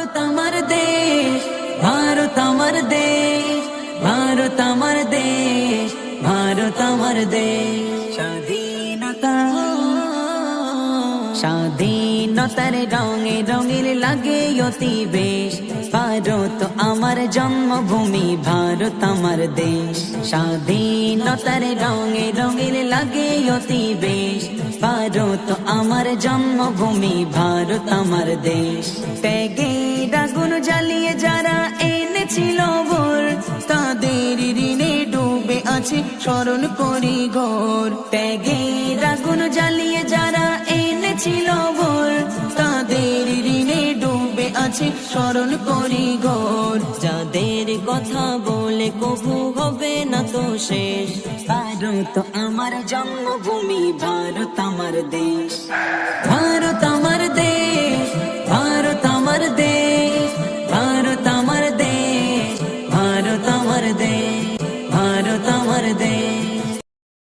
ভারত আমার দেশ, ভারত আমার দেশ, ভারত আমার দেশ, ভারত আমার দেশ। স্বাধীনতা, স্বাধীনতার রঙে রঙিল লাগে অতি বেশ। ভারত আমার জন্মভূমি, ভারত আমার দেশ। স্বাধীনতার রঙে রঙিল লাগে অতি বেশ। ভারত আমার জন্মভূমি, ভারত আমার দেশ। ত্যাগের আগুন জ্বালিয়ে যারা এনেছিল ভোর, তাদের ঋণে ডুবে আছে স্মরণ করি ঘোর। ত্যাগের আগুন জ্বালিয়ে যারা এনেছিল ভোর, তাদের ঋণে ডুবে আছে স্মরণ করি ঘোর। যাদের কথা বলে কবু হবে না তো শেষ। ভারত আমার জন্মভূমি, ভারত আমার দেশ। ভারত আমার দেশ, ভারত আমার দেশ, ভারত আমার দেশ, ভারত আমার দেশ, ভারত আমার দেশ।